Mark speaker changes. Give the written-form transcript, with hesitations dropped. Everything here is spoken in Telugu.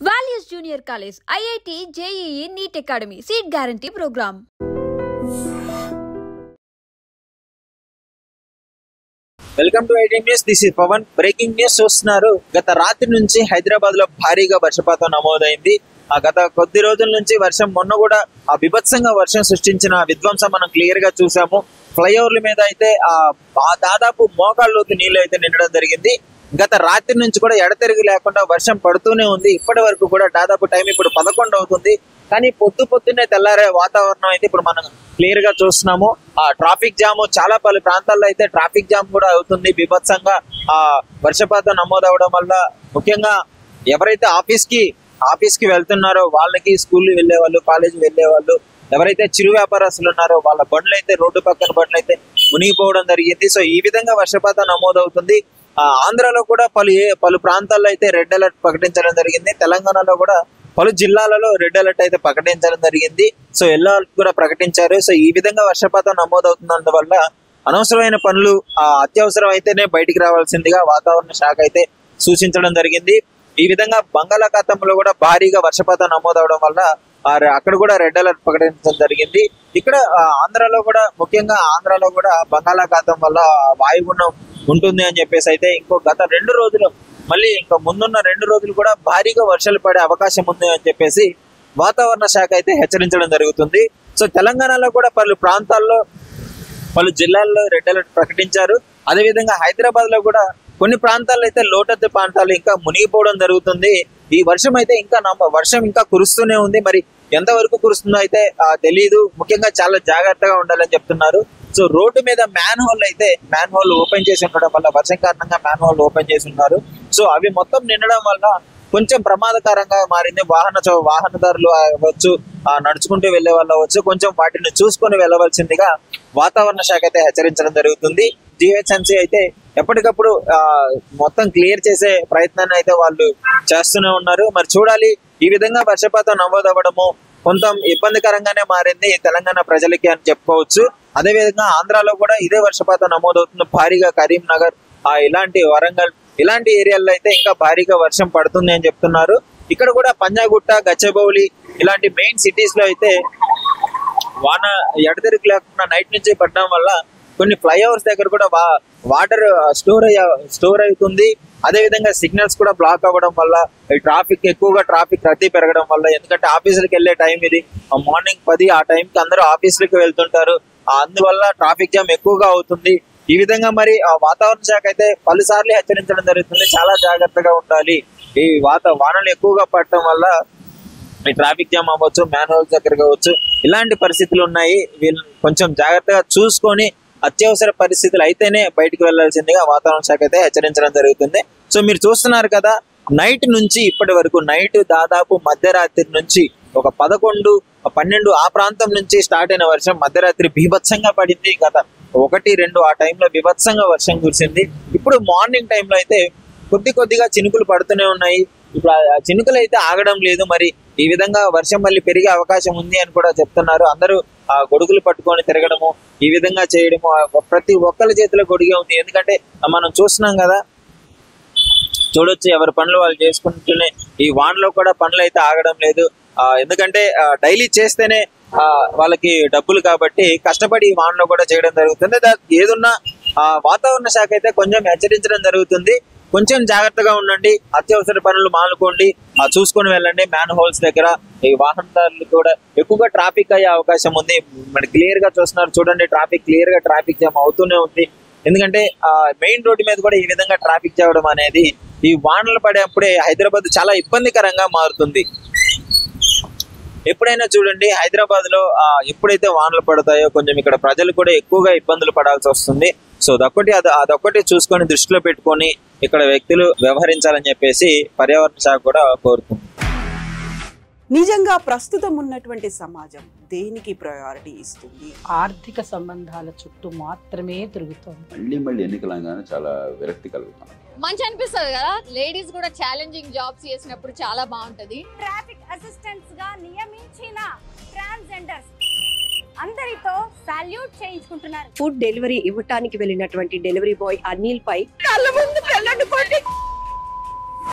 Speaker 1: Values Junior College, IIT, JEE, NEET Academy, Seat Guarantee Program.
Speaker 2: Welcome to IT news. This is Pavan. Breaking news చూస్తున్నారు. గత రాత్రి నుంచి హైదరాబాద్ లో భారీగా వర్షపాతం నమోదైంది. గత కొద్ది రోజుల నుంచి వర్షం, మొన్న కూడా బీభత్సంగా వర్షం సృష్టించిన విధ్వంసం మనం క్లియర్ గా చూసాము. ఫ్లైఓవర్ల మీద అయితే దాదాపు మోకాళ్ళలోకి నీళ్లు అయితే నిండడం జరిగింది. గత రాత్రి నుంచి కూడా ఎడతెరిగి లేకుండా వర్షం పడుతూనే ఉంది. ఇప్పటి వరకు కూడా దాదాపు టైం ఇప్పుడు 11 అవుతుంది. కానీ పొద్దున్నే తెల్లారే వాతావరణం అయితే ఇప్పుడు మనం క్లియర్ గా చూస్తున్నాము. ట్రాఫిక్ జామ్ చాలా పలు ప్రాంతాల్లో అయితే ట్రాఫిక్ జామ్ కూడా అవుతుంది. బీభత్సంగా వర్షపాతం నమోదవడం వల్ల ముఖ్యంగా ఎవరైతే ఆఫీస్ కి వెళ్తున్నారో వాళ్ళకి, స్కూల్ వెళ్లే వాళ్ళు, కాలేజీ వెళ్లే వాళ్ళు, ఎవరైతే చిరు వ్యాపారస్తులు ఉన్నారో వాళ్ళ బండ్లు అయితే, రోడ్డు పక్కన బండ్లు అయితే మునిగిపోవడం జరిగింది. సో ఈ విధంగా వర్షపాతం నమోదవుతుంది. ఆంధ్రాలో కూడా పలు ప్రాంతాల్లో అయితే రెడ్ అలర్ట్ ప్రకటించడం జరిగింది. తెలంగాణలో కూడా పలు జిల్లాలలో రెడ్ అలర్ట్ అయితే ప్రకటించడం జరిగింది. సో ఎల్లో అలర్ట్ కూడా ప్రకటించారు. సో ఈ విధంగా వర్షపాతం నమోదవుతున్నందువల్ల అనవసరమైన పనులు అత్యవసరం అయితేనే బయటికి రావాల్సిందిగా వాతావరణ శాఖ అయితే సూచించడం జరిగింది. ఈ విధంగా బంగాళాఖాతంలో కూడా భారీగా వర్షపాతం నమోదవడం వల్ల అక్కడ కూడా రెడ్ అలర్ట్ ప్రకటించడం జరిగింది. ఇక్కడ ముఖ్యంగా ఆంధ్రాలో కూడా బంగాళాఖాతం వల్ల వాయుగుండం ఉంటుంది అని చెప్పేసి అయితే గత 2 రోజులు, మళ్ళీ ఇంకా ముందున్న 2 రోజులు కూడా భారీగా వర్షాలు పడే అవకాశం ఉంది అని చెప్పేసి వాతావరణ శాఖ అయితే హెచ్చరించడం జరుగుతుంది. సో తెలంగాణలో కూడా పలు ప్రాంతాల్లో, పలు జిల్లాల్లో రెడ్ అలర్ట్ ప్రకటించారు. అదేవిధంగా హైదరాబాద్ లో కూడా కొన్ని ప్రాంతాల్లో అయితే లోతట్టు ప్రాంతాలు ఇంకా మునిగిపోవడం జరుగుతుంది. ఈ వర్షం అయితే వర్షం ఇంకా కురుస్తూనే ఉంది. మరి ఎంతవరకు కురుస్తుందో అయితే తెలియదు. ముఖ్యంగా చాలా జాగ్రత్తగా ఉండాలని చెప్తున్నారు. సో రోడ్డు మీద మ్యాన్ హోల్ ఓపెన్ చేసి ఉండడం వల్ల, వర్షం కారణంగా మ్యాన్ హోల్ ఓపెన్ చేసి ఉన్నారు. సో అవి మొత్తం నిండడం వల్ల కొంచెం ప్రమాదకరంగా మారింది. వాహనదారులు అవ్వచ్చు, నడుచుకుంటూ వెళ్లే వాళ్ళు అవ్వచ్చు, కొంచెం వాటిని చూసుకొని వెళ్ళవలసిందిగా వాతావరణ శాఖ అయితే హెచ్చరించడం జరుగుతుంది. జిహెచ్ఎంసీ అయితే ఎప్పటికప్పుడు మొత్తం క్లియర్ చేసే ప్రయత్నాన్ని అయితే వాళ్ళు చేస్తూనే ఉన్నారు. మరి చూడాలి. ఈ విధంగా వర్షపాతం నమోదవ్వడము కొంత ఇబ్బందికరంగానే మారింది తెలంగాణ ప్రజలకి అని చెప్పుకోవచ్చు. అదేవిధంగా ఆంధ్రాలో కూడా ఇదే వర్షపాతం నమోదవుతుంది. భారీగా కరీంనగర్, ఇలాంటి వరంగల్, ఇలాంటి ఏరియాల్లో అయితే ఇంకా భారీగా వర్షం పడుతుంది అని చెప్తున్నారు. ఇక్కడ కూడా పంజాగుట్ట, గచ్చిబౌలి ఇలాంటి మెయిన్ సిటీస్ లో అయితే వాన ఎడతెరిగి లేకుండా నైట్ నుంచి పడడం వల్ల కొన్ని ఫ్లైఓవర్స్ దగ్గర కూడా వాటర్ స్టోర్ అవుతుంది. అదేవిధంగా సిగ్నల్స్ కూడా బ్లాక్ అవ్వడం వల్ల ట్రాఫిక్ రద్దీ పెరగడం వల్ల, ఎందుకంటే ఆఫీసులకు వెళ్లే టైం ఇది, మార్నింగ్ 10 ఆ టైంకి అందరూ ఆఫీసులకు వెళ్తుంటారు. అందువల్ల ట్రాఫిక్ జామ్ ఎక్కువగా అవుతుంది. ఈ విధంగా మరి వాతావరణ శాఖ అయితే పలుసార్లు హెచ్చరించడం జరుగుతుంది. చాలా జాగ్రత్తగా ఉండాలి. ఈ వానలు ఎక్కువగా పడటం వల్ల ఈ ట్రాఫిక్ జామ్ అవ్వచ్చు, మ్యాన్ హోల్స్ దగ్గర కావచ్చు, ఇలాంటి పరిస్థితులు ఉన్నాయి. వీళ్ళు కొంచెం జాగ్రత్తగా చూసుకొని అత్యవసర పరిస్థితులు అయితేనే బయటకు వెళ్లాల్సిందిగా వాతావరణ శాఖ అయితే హెచ్చరించడం జరుగుతుంది. సో మీరు చూస్తున్నారు కదా, నైట్ నుంచి ఇప్పటి వరకు, నైట్ దాదాపు మధ్యరాత్రి నుంచి ఒక 11, 12 ఆ ప్రాంతం నుంచి స్టార్ట్ అయిన వర్షం మధ్యరాత్రి బీభత్సంగా పడింది. గత 1, 2 ఆ టైంలో బీభత్సంగా వర్షం కురిసింది. ఇప్పుడు మార్నింగ్ టైంలో అయితే కొద్దిగా చినుకులు పడుతూనే ఉన్నాయి. ఇప్పుడు ఆ చినుకులు అయితే ఆగడం లేదు. మరి ఈ విధంగా వర్షం మళ్ళీ పెరిగే అవకాశం ఉంది అని కూడా చెప్తున్నారు. అందరూ గొడుగులు పట్టుకొని తిరగడము, ఈ విధంగా చేయడము, ప్రతి ఒక్కరి చేతిలో గొడుగే ఉంది. ఎందుకంటే మనం చూస్తున్నాం కదా, చూడొచ్చు, ఎవరి పనులు వాళ్ళు చేసుకుంటూనే ఈ వానలో కూడా పనులు అయితే ఆగడం లేదు. ఎందుకంటే డైలీ చేస్తేనే వాళ్ళకి డబ్బులు కాబట్టి కష్టపడి ఈ వానలో కూడా చేయడం జరుగుతుంది. ఏదున్నా వాతావరణ శాఖ అయితే కొంచెం హెచ్చరించడం జరుగుతుంది. కొంచెం జాగ్రత్తగా ఉండండి, అత్యవసర పనులు మానుకోండి, చూసుకొని వెళ్ళండి. మ్యాన్ హోల్స్ దగ్గర ఈ వాహనదారులు కూడా ఎక్కువగా ట్రాఫిక్ అయ్యే అవకాశం ఉంది. మరి క్లియర్ గా చూస్తున్నారు, చూడండి, ట్రాఫిక్ జామ్ అవుతూనే ఉంది. ఎందుకంటే మెయిన్ రోడ్డు మీద కూడా ఈ విధంగా ట్రాఫిక్ చేయడం అనేది ఈ వానలు పడేప్పుడే హైదరాబాద్ చాలా ఇబ్బందికరంగా మారుతుంది. ఎప్పుడైనా చూడండి, హైదరాబాద్ లో ఎప్పుడైతే వానలు పడతాయో కొంచెం ఇక్కడ ప్రజలు కూడా ఎక్కువగా ఇబ్బందులు పడాల్సి వస్తుంది. సో అదొక్కటి చూసుకొని, దృష్టిలో పెట్టుకొని ఇక్కడ వ్యక్తులు వ్యవహరించాలని చెప్పేసి పర్యావరణ శాఖ కూడా కోరుతుంది.
Speaker 3: నిజంగా ప్రస్తుతం ఉన్నటువంటి సమాజం దేనికి ప్రయారిటీ ఇస్తుంది?
Speaker 4: ఆర్థిక సంబంధాల చుట్టూ మాత్రమే తిరుగుతుంది.
Speaker 5: మళ్ళీ ఎన్నికలంగానే చాలా విరక్తి కలుగుతాం.
Speaker 6: మంచి అనిపిస్తుంది కదా, లేడీస్ కూడా ఛాలెంజింగ్ జాబ్స్ చేసినప్పుడు చాలా బాగుంటది.
Speaker 7: ట్రాఫిక్ అసిస్టెంట్స్ గా నియమించిన ట్రాన్స్జెండర్స్ అందరితో సాల్యూట్ చేయించుకుంటున్నారు.
Speaker 8: ఫుడ్ డెలివరీ ఇవ్వటానికి వెళ్ళినటువంటి డెలివరీ బాయ్ అనిల్ పై
Speaker 7: కళ్ళ ముందు